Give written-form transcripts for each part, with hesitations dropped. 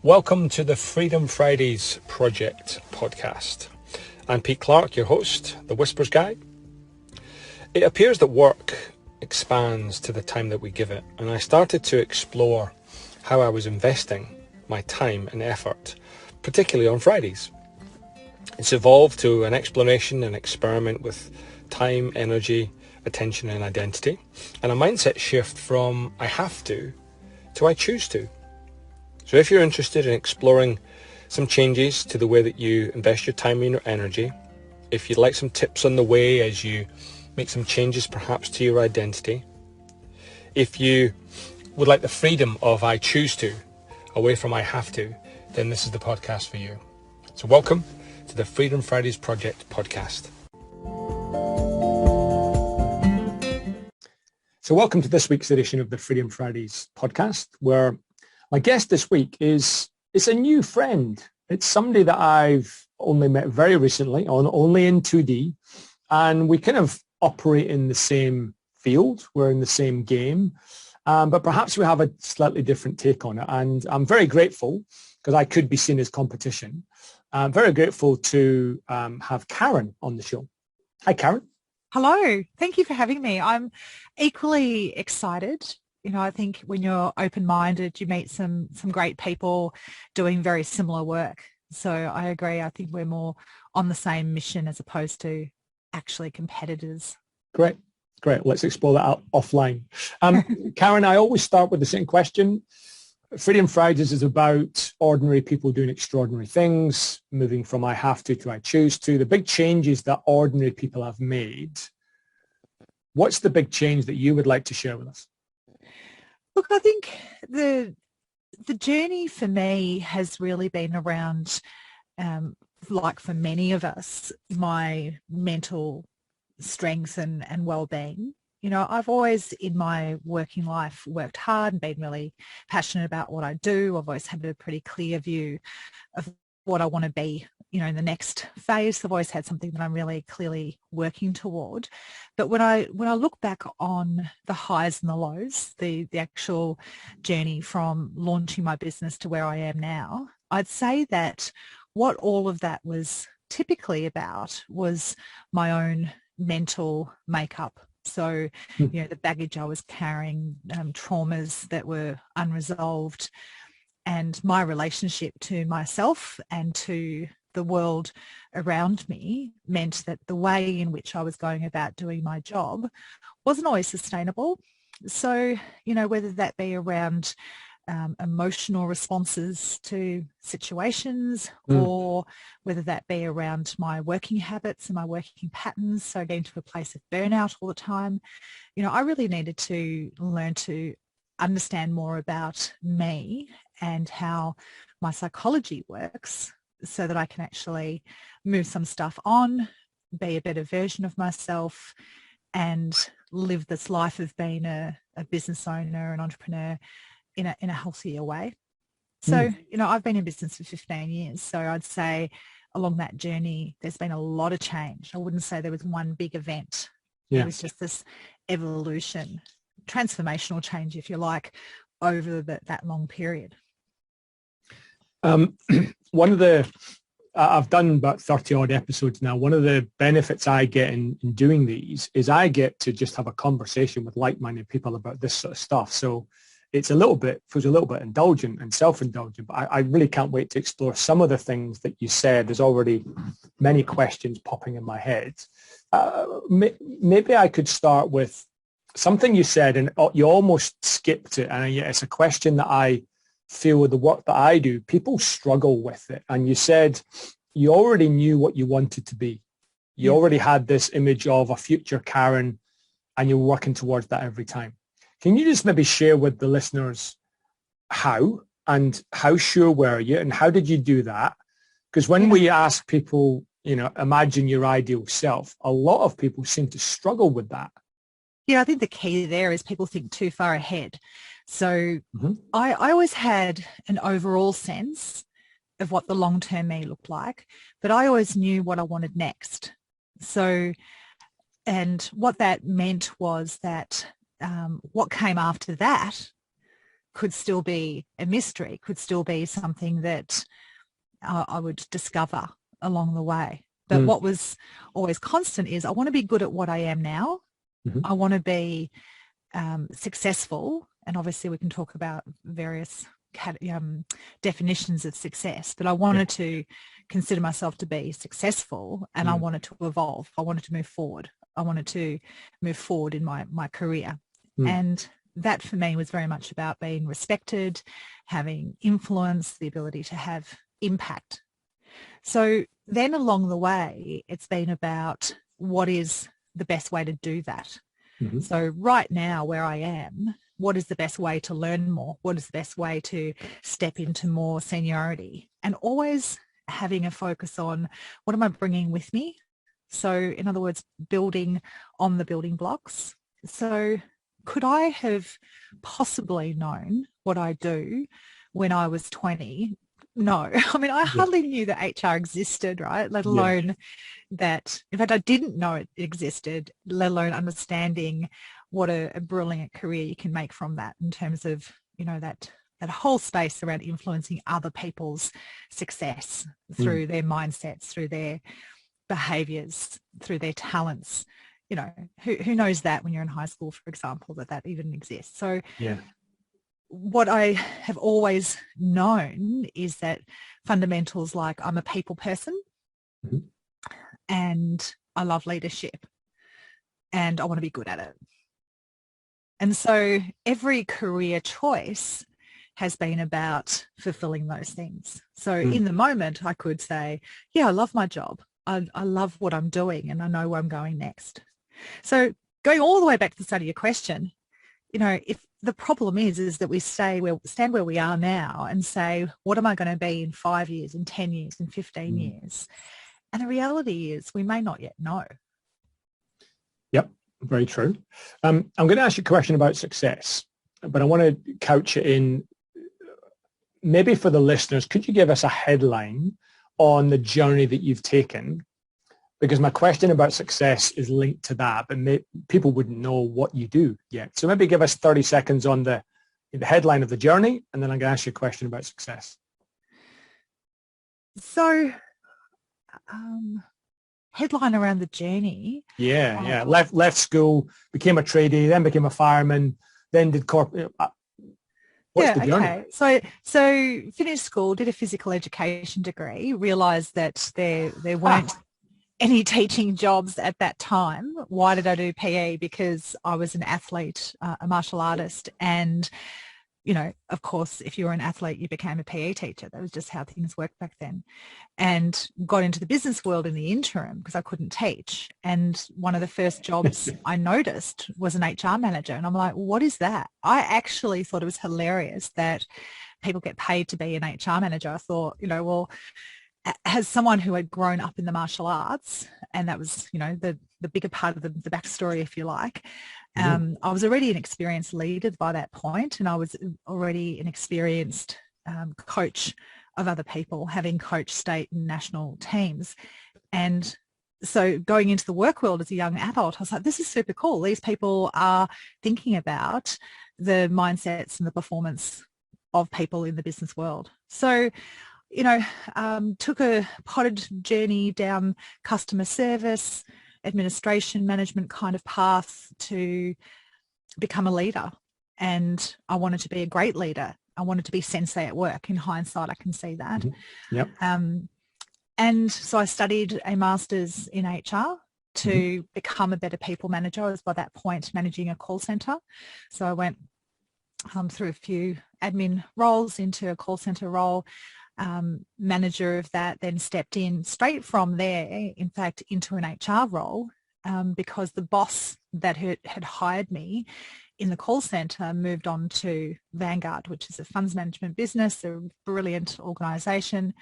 Welcome to the Freedom Fridays Project podcast. I'm Pete Clark, your host, the Whispers Guy. It appears that work expands to the time that we give it, and I started to explore how I was investing my time and effort, particularly on Fridays. It's evolved to an exploration and experiment with time, energy, attention and identity, and a mindset shift from I have to I choose to. So if you're interested in exploring some changes to the way that you invest your time and your energy, if you'd like some tips on the way as you make some changes perhaps to your identity, if you would like the freedom of I choose to away from I have to, then this is the podcast for you. So welcome to the Freedom Fridays Project podcast. So welcome to this week's edition of the Freedom Fridays podcast, where my guest this week is a new friend. It's somebody that I've only met very recently, only in 2D, and we kind of operate in the same field. We're in the same game, but perhaps we have a slightly different take on it. And I'm very grateful, because I could be seen as competition. I'm very grateful to have Karen on the show. Hi, Karen. Hello. Thank you for having me. I'm equally excited. I think when you're open-minded, you meet some great people doing very similar work. So I agree. I think we're more on the same mission as opposed to actually competitors. Great. Let's explore that out offline. Karen, I always start with the same question. Freedom Fridays is about ordinary people doing extraordinary things, moving from I have to I choose to, the big changes that ordinary people have made. What's the big change that you would like to share with us? Look, I think the journey for me has really been around, like for many of us, my mental strength and well-being. I've always in my working life worked hard and been really passionate about what I do. I've always had a pretty clear view of what I want to be, in the next phase. I've always had something that I'm really clearly working toward. But when I look back on the highs and the lows, the actual journey from launching my business to where I am now, I'd say that what all of that was typically about was my own mental makeup. So, the baggage I was carrying, traumas that were unresolved, and my relationship to myself and to the world around me meant that the way in which I was going about doing my job wasn't always sustainable. So, whether that be around emotional responses to situations or whether that be around my working habits and my working patterns, so getting to a place of burnout all the time, I really needed to learn to understand more about me and how my psychology works so that I can actually move some stuff on, be a better version of myself and live this life of being a business owner, an entrepreneur in a healthier way. So, I've been in business for 15 years. So I'd say along that journey, there's been a lot of change. I wouldn't say there was one big event. It was just this evolution, transformational change, if you like, over that long period. I've done about 30 odd episodes now. One of the benefits I get in doing these is I get to just have a conversation with like-minded people about this sort of stuff. So it's feels a little bit indulgent and self-indulgent, but I really can't wait to explore some of the things that you said. There's already many questions popping in my head. Maybe I could start with something you said, and you almost skipped it. And yet it's a question that I feel with the work that I do, people struggle with it. And you said you already knew what you wanted to be. You already had this image of a future Karen, and you're working towards that every time. Can you just maybe share with the listeners how sure were you and how did you do that? Because when we ask people, imagine your ideal self, a lot of people seem to struggle with that. Yeah, I think the key there is people think too far ahead. So I always had an overall sense of what the long-term me looked like, but I always knew what I wanted next. So, and what that meant was that what came after that could still be a mystery, could still be something that I would discover along the way. But what was always constant is I want to be good at what I am now. Mm-hmm. I want to be successful. And obviously we can talk about various definitions of success, but I wanted to consider myself to be successful, and I wanted to evolve. I wanted to move forward. I wanted to move forward in my career. And that for me was very much about being respected, having influence, the ability to have impact. So then along the way, it's been about what is the best way to do that. Mm-hmm. So right now where I am, what is the best way to learn more? What is the best way to step into more seniority? And always having a focus on what am I bringing with me? So in other words, building on the building blocks. So could I have possibly known what I do when I was 20? No. I mean, I hardly knew that HR existed, right? Let alone that, in fact, I didn't know it existed, let alone understanding what a brilliant career you can make from that in terms of, you know, that whole space around influencing other people's success through their mindsets, through their behaviors, through their talents. You know, who knows that when you're in high school, for example, that even exists. So what I have always known is that fundamentals like I'm a people person and I love leadership and I want to be good at it. And so every career choice has been about fulfilling those things. So in the moment, I could say, yeah, I love my job. I love what I'm doing and I know where I'm going next. So going all the way back to the start of your question, you know, if the problem is that we stand where we are now and say, what am I going to be in 5 years, in 10 years, in 15 years? And the reality is we may not yet know. Yep, very true. I'm going to ask you a question about success, but I want to couch it in, maybe for the listeners, could you give us a headline on the journey that you've taken? Because my question about success is linked to that, but people wouldn't know what you do yet. So maybe give us 30 seconds on the headline of the journey, and then I'm going to ask you a question about success. So, headline around the journey. Yeah. Left school, became a tradie, then became a fireman, then did corporate. What's the journey? Okay. So finished school, did a physical education degree, realised that there weren't any teaching jobs at that time. Why did I do PE? Because I was an athlete, a martial artist, and you know, of course, if you were an athlete, you became a PE teacher. That was just how things worked back then. And got into the business world in the interim because I couldn't teach. And one of the first jobs I noticed was an HR manager. And I'm like, what is that? I actually thought it was hilarious that people get paid to be an HR manager. I thought, you know, well, as someone who had grown up in the martial arts, and that was, you know, the bigger part of the backstory, if you like, I was already an experienced leader by that point, and I was already an experienced coach of other people, having coached state and national teams. And so going into the work world as a young adult, I was like, this is super cool. These people are thinking about the mindsets and the performance of people in the business world. So, you know, took a potted journey down customer service, administration, management kind of path to become a leader. And I wanted to be a great leader. I wanted to be sensei at work. In hindsight, I can see that. Yep. And so I studied a master's in HR to become a better people manager. I was by that point managing a call center. So I went through a few admin roles into a call center role. Manager of that, then stepped in straight from there, in fact, into an HR role because the boss that had hired me in the call center moved on to Vanguard, which is a funds management business, a brilliant organization.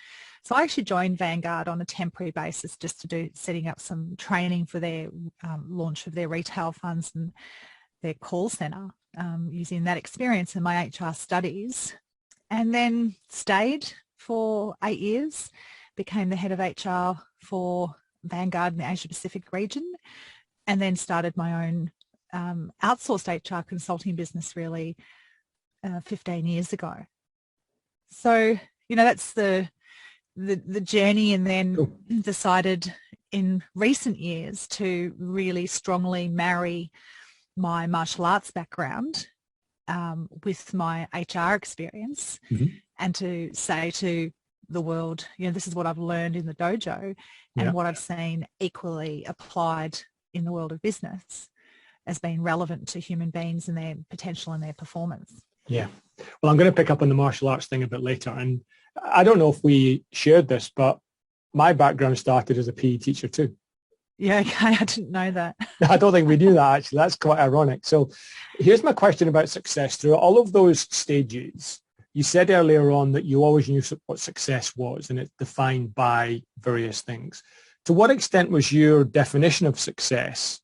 So I actually joined Vanguard on a temporary basis just to do setting up some training for their launch of their retail funds and their call center, using that experience in my HR studies, and then stayed for 8 years, became the head of HR for Vanguard in the Asia Pacific region, and then started my own outsourced HR consulting business really 15 years ago. So, that's the journey, and then Cool. decided in recent years to really strongly marry my martial arts background with my HR experience, and to say to the world, this is what I've learned in the dojo and what I've seen equally applied in the world of business as being relevant to human beings and their potential and their performance. Yeah. Well, I'm going to pick up on the martial arts thing a bit later. And I don't know if we shared this, but my background started as a PE teacher too. Yeah, okay. I didn't know that. I don't think we knew that, actually. That's quite ironic. So here's my question about success. Through all of those stages, you said earlier on that you always knew what success was, and it's defined by various things. To what extent was your definition of success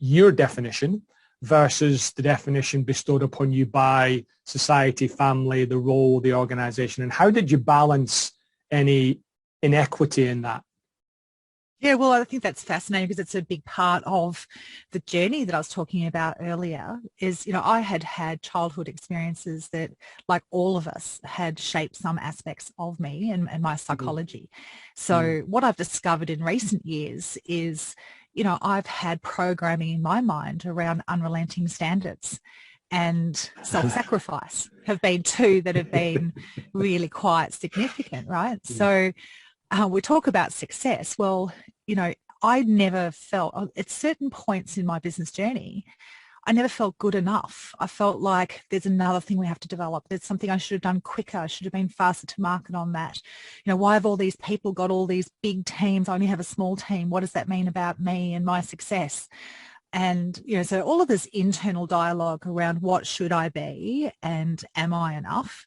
your definition versus the definition bestowed upon you by society, family, the role, the organization? And how did you balance any inequity in that? Yeah, well, I think that's fascinating because it's a big part of the journey that I was talking about earlier is, I had childhood experiences that, like all of us, had shaped some aspects of me and my psychology. So what I've discovered in recent years is, I've had programming in my mind around unrelenting standards and self-sacrifice have been two that have been really quite significant, right? So we talk about success. Well, I never felt, at certain points in my business journey, I never felt good enough. I felt like there's another thing we have to develop. There's something I should have done quicker. I should have been faster to market on that. Why have all these people got all these big teams? I only have a small team. What does that mean about me and my success? And, so all of this internal dialogue around what should I be and am I enough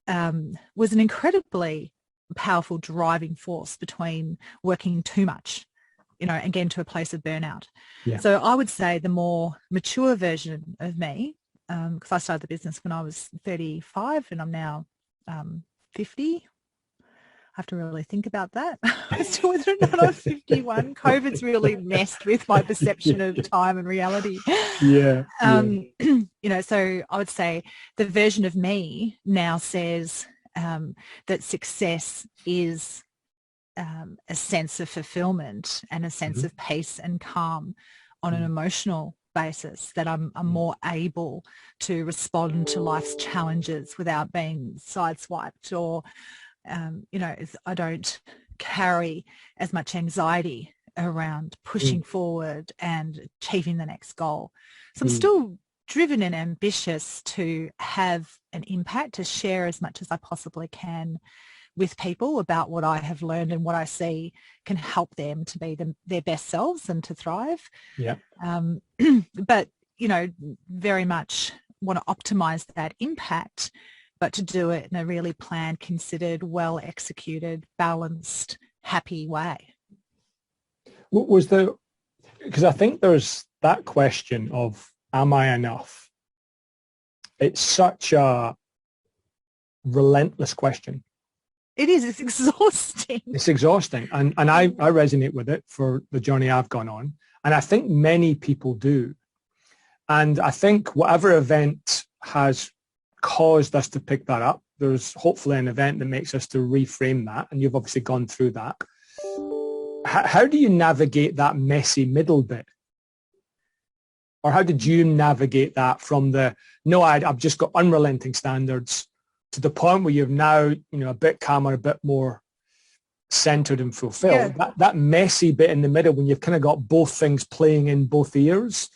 was an incredibly powerful driving force between working too much, and getting to a place of burnout. Yeah. So I would say the more mature version of me, because I started the business when I was 35 and I'm now 50. I have to really think about that as to whether or not I'm 51. COVID's really messed with my perception of time and reality. Yeah. So I would say the version of me now says that success is a sense of fulfillment and a sense of peace and calm on an emotional basis, that I'm more able to respond to life's challenges without being sideswiped, or, I don't carry as much anxiety around pushing forward and achieving the next goal. So I'm still driven and ambitious to have an impact, to share as much as I possibly can with people about what I have learned and what I see can help them to be their best selves and to thrive. Yeah. But, very much want to optimize that impact, but to do it in a really planned, considered, well executed, balanced, happy way. Because I think there's that question of, am I enough? It's such a relentless question. It is. It's exhausting. It's exhausting. And I resonate with it for the journey I've gone on. And I think many people do. And I think whatever event has caused us to pick that up, there's hopefully an event that makes us to reframe that. And you've obviously gone through that. How do you navigate that messy middle bit? Or how did you navigate that from I've just got unrelenting standards, to the point where you're now, a bit calmer, a bit more centered and fulfilled? Yeah. That messy bit in the middle, when you've kind of got both things playing in both ears.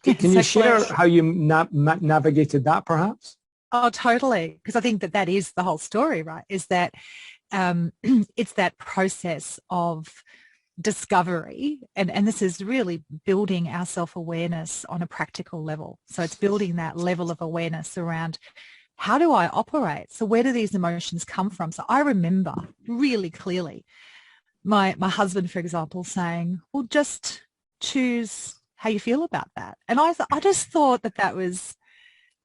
Can you share how you navigated that, perhaps? Oh, totally. Because I think that is the whole story, right? Is that it's that process of discovery, and this is really building our self-awareness on a practical level. So it's building that level of awareness around, how do I operate? So where do these emotions come from? So I remember really clearly my husband, for example, saying, well, just choose how you feel about that. And I just thought that was,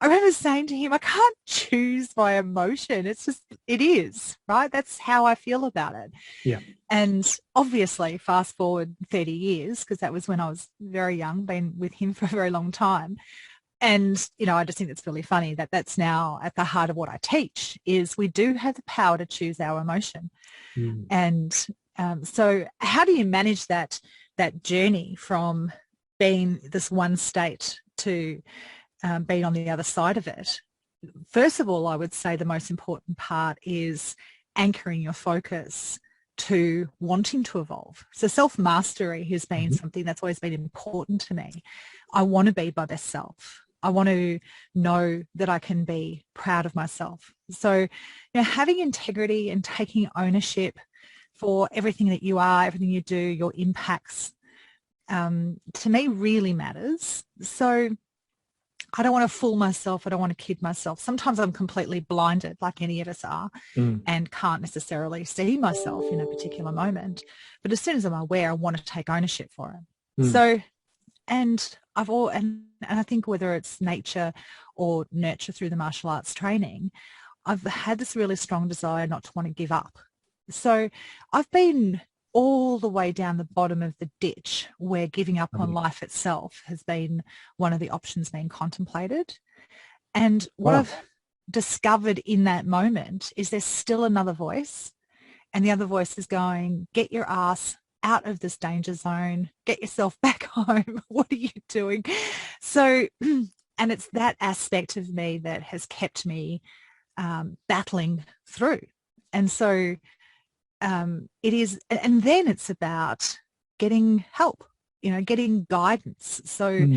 I remember saying to him, I can't choose my emotion. It's just, it is, right? That's how I feel about it. Yeah. And obviously, fast forward 30 years, because that was when I was very young, been with him for a very long time. And, I just think it's really funny that that's now at the heart of what I teach is we do have the power to choose our emotion. Mm. And so how do you manage that journey from being this one state to being on the other side of it? First of all, I would say the most important part is anchoring your focus to wanting to evolve. So self-mastery has been something that's always been important to me. I want to be my best self. I want to know that I can be proud of myself. So, having integrity and taking ownership for everything that you are, everything you do, your impacts, to me really matters. So I don't want to fool myself. I don't want to kid myself. Sometimes I'm completely blinded, like any of us are, and can't necessarily see myself in a particular moment. But as soon as I'm aware, I want to take ownership for it. So, and I think whether it's nature or nurture through the martial arts training, I've had this really strong desire not to want to give up. So I've been all the way down the bottom of the ditch where giving up on life itself has been one of the options being contemplated. And what I've discovered in that moment is there's still another voice, and the other voice is going, get your ass out of this danger zone, get yourself back home. What are you doing? So, and it's that aspect of me that has kept me battling through. And so it is, and then it's about getting help, getting guidance. So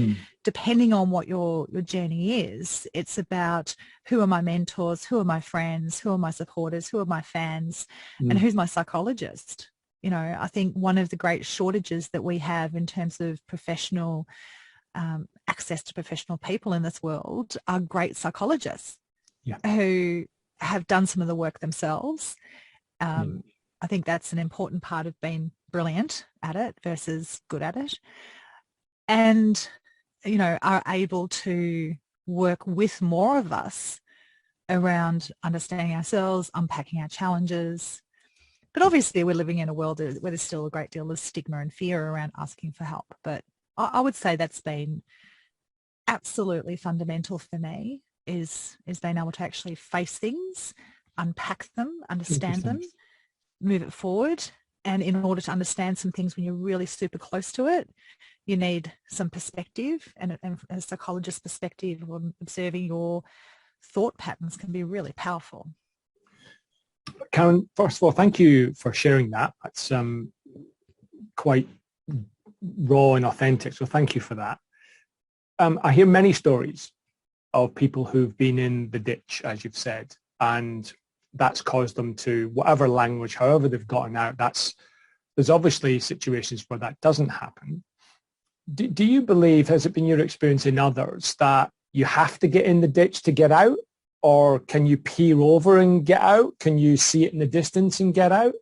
depending on what your journey is, it's about who are my mentors, who are my friends, who are my supporters, who are my fans, and who's my psychologist. I think one of the great shortages that we have in terms of professional access to professional people in this world are great psychologists who have done some of the work themselves. I think that's an important part of being brilliant at it versus good at it, and are able to work with more of us around understanding ourselves, unpacking our challenges. But obviously we're living in a world where there's still a great deal of stigma and fear around asking for help. But I would say that's been absolutely fundamental for me, is being able to actually face things, unpack them, understand them, move it forward. And in order to understand some things when you're really super close to it, you need some perspective, and a psychologist's perspective on observing your thought patterns can be really powerful. Karen, first of all, thank you for sharing that. That's quite raw and authentic, so thank you for that. I hear many stories of people who've been in the ditch, as you've said, and that's caused them to, whatever language, however they've gotten out, there's obviously situations where that doesn't happen. Do you believe, has it been your experience in others, that you have to get in the ditch to get out? Or can you peer over and get out? Can you see it in the distance and get out?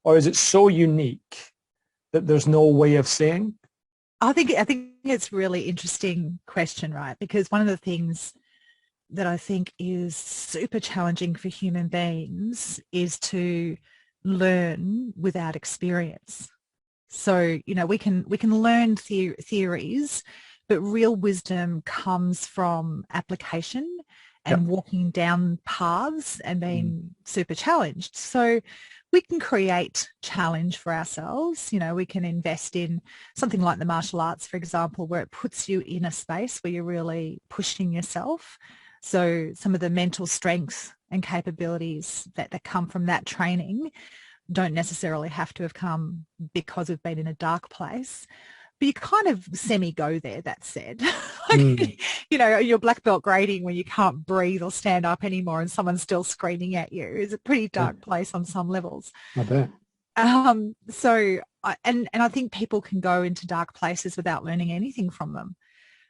Or is it so unique that there's no way of saying? I think it's a really interesting question, right? Because one of the things that I think is super challenging for human beings is to learn without experience. So, we can learn theories, but real wisdom comes from application and walking down paths and being super challenged. So we can create challenge for ourselves. We can invest in something like the martial arts, for example, where it puts you in a space where you're really pushing yourself. So some of the mental strength and capabilities that come from that training don't necessarily have to have come because we've been in a dark place. But you kind of semi-go there, that said. Your black belt grading when you can't breathe or stand up anymore and someone's still screaming at you is a pretty dark place on some levels. I bet. So I think people can go into dark places without learning anything from them.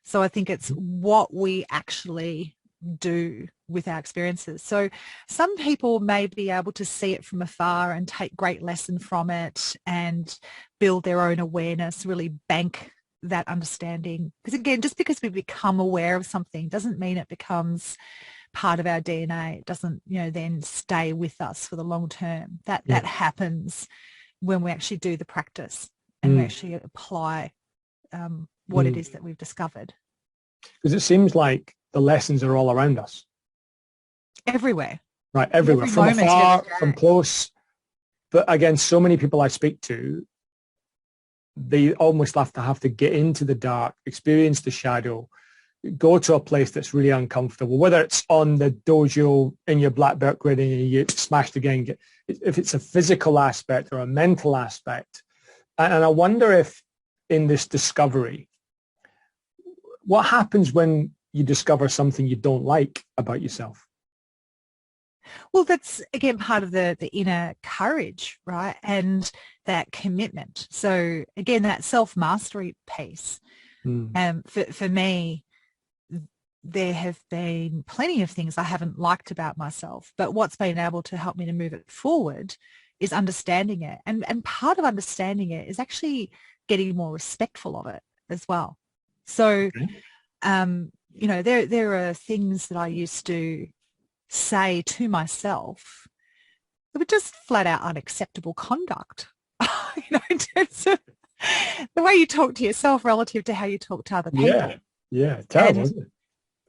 So I think it's what we actually do with our experiences. So some people may be able to see it from afar and take great lesson from it and build their own awareness, really bank that understanding. Because again, just because we become aware of something doesn't mean it becomes part of our DNA. It doesn't, then stay with us for the long term. That happens when we actually do the practice and we actually apply what it is that we've discovered. Because it seems like the lessons are all around us. Everywhere. Right, everywhere, Every from moment, afar, from close. But again, so many people I speak to, they almost have to get into the dark, experience the shadow, go to a place that's really uncomfortable, whether it's on the dojo in your black belt grade and you get smashed again, if it's a physical aspect or a mental aspect. And I wonder if in this discovery, what happens when you discover something you don't like about yourself? Well, that's, again, part of the inner courage, right? And that commitment. So, again, that self-mastery piece. For me, there have been plenty of things I haven't liked about myself, but what's been able to help me to move it forward is understanding it. And part of understanding it is actually getting more respectful of it as well. So, there are things that I used to say to myself that were just flat out unacceptable conduct. In terms of the way you talk to yourself relative to how you talk to other people. Yeah, terrible, isn't it?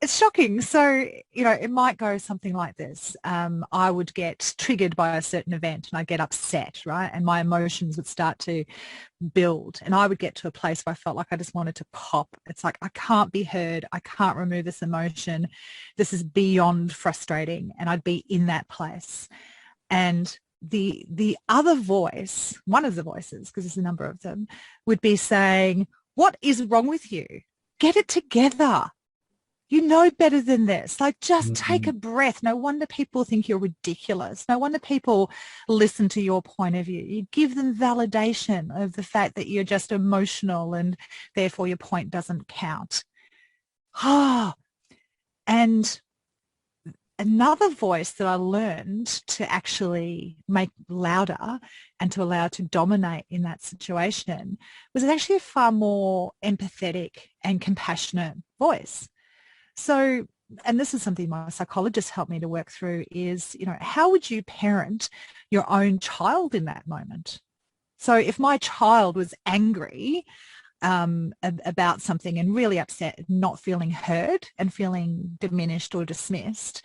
It's shocking. So, it might go something like this. I would get triggered by a certain event and I'd get upset, right? And my emotions would start to build. And I would get to a place where I felt like I just wanted to pop. It's like, I can't be heard. I can't remove this emotion. This is beyond frustrating. And I'd be in that place. And the other voice, one of the voices, because there's a number of them, would be saying, what is wrong with you? Get it together. You know better than this. Like, just take a breath. No wonder people think you're ridiculous. No wonder people listen to your point of view. You give them validation of the fact that you're just emotional and therefore your point doesn't count. And another voice that I learned to actually make louder and to allow to dominate in that situation was actually a far more empathetic and compassionate voice. So, and this is something my psychologist helped me to work through is, how would you parent your own child in that moment? So if my child was angry about something and really upset, not feeling heard and feeling diminished or dismissed,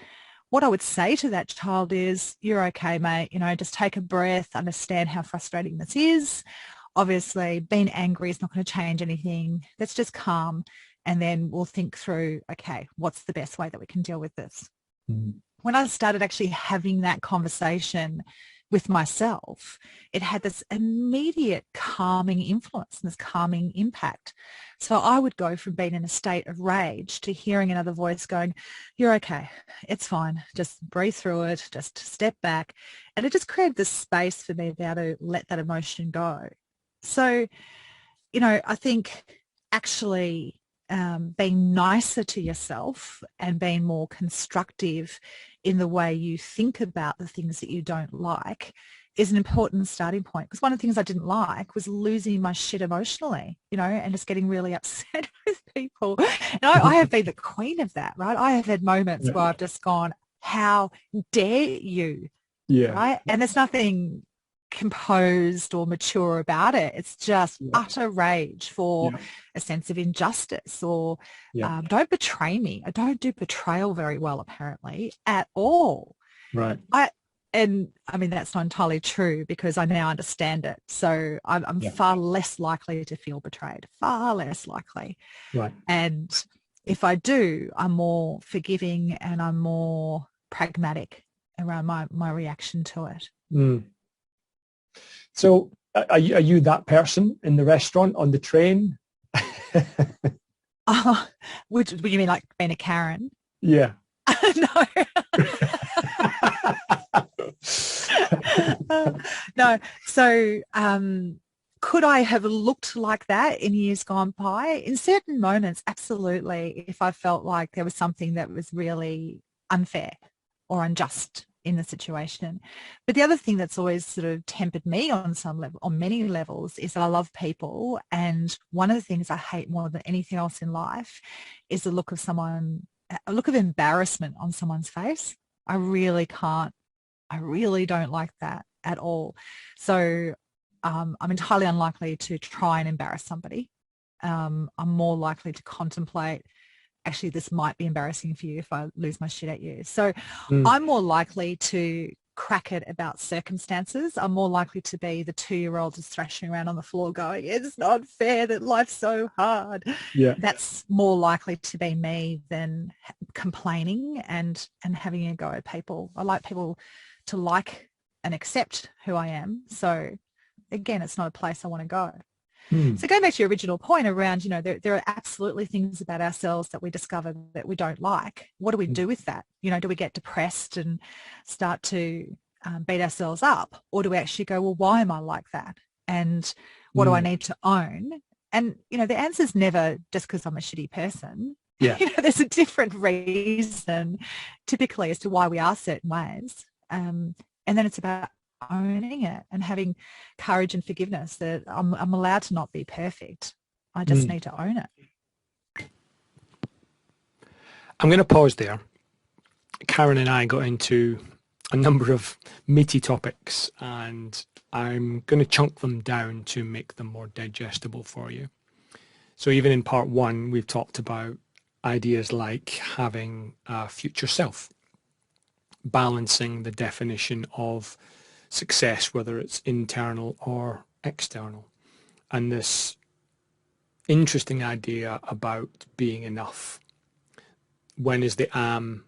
what I would say to that child is, you're okay, mate. Just take a breath, understand how frustrating this is. Obviously, being angry is not going to change anything. Let's just calm. And then we'll think through, okay, what's the best way that we can deal with this? When I started actually having that conversation with myself, it had this immediate calming influence and this calming impact. So I would go from being in a state of rage to hearing another voice going, you're okay, it's fine, just breathe through it, just step back. And it just created this space for me to be able to let that emotion go. So, I think actually being nicer to yourself and being more constructive in the way you think about the things that you don't like is an important starting point. Because one of the things I didn't like was losing my shit emotionally, and just getting really upset with people. And I have been the queen of that, right? I have had moments where I've just gone, how dare you? Yeah. Right? And there's nothing composed or mature about it. It's just utter rage for a sense of injustice or don't betray me. I don't do betrayal very well, apparently, at all. Right. I mean, that's not entirely true because I now understand it. So I'm far less likely to feel betrayed, far less likely. Right. And if I do, I'm more forgiving and I'm more pragmatic around my reaction to it. So are you that person in the restaurant, on the train? Which you mean like being a Karen? Yeah. No. No. So could I have looked like that in years gone by? In certain moments, absolutely, if I felt like there was something that was really unfair or unjust in the situation. But the other thing that's always sort of tempered me on some level, on many levels, is that I love people. And one of the things I hate more than anything else in life is a look of embarrassment on someone's face. I really don't like that at all. So I'm entirely unlikely to try and embarrass somebody. I'm more likely to contemplate actually, this might be embarrassing for you if I lose my shit at you. So Mm. I'm more likely to crack it about circumstances. I'm more likely to be the 2-year-old just thrashing around on the floor going, it's not fair that life's so hard. Yeah. That's more likely to be me than complaining and having a go at people. I like people to like and accept who I am. So again, it's not a place I want to go. Mm. So going back to your original point around, there are absolutely things about ourselves that we discover that we don't like. What do we do with that? Do we get depressed and start to beat ourselves up? Or do we actually go, well, why am I like that? And what do I need to own? And, the answer is never just because I'm a shitty person. Yeah. There's a different reason typically as to why we are certain ways. And then it's about owning it and having courage and forgiveness that I'm allowed to not be perfect. I just need to own it. I'm going to pause there. Karen and I got into a number of meaty topics, and I'm going to chunk them down to make them more digestible for you. So even in part 1, we've talked about ideas like having a future self, balancing the definition of success, whether it's internal or external, and this interesting idea about being enough. When is the am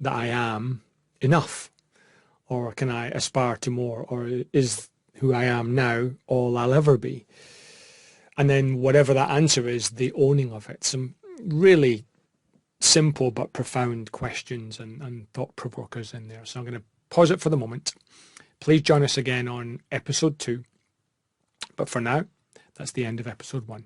that I am enough? Or can I aspire to more? Or is who I am now all I'll ever be? And then whatever that answer is, the owning of it. Some really simple but profound questions and thought provokers in there. So I'm going to pause it for the moment. Please join us again on episode 2. But for now, that's the end of episode 1.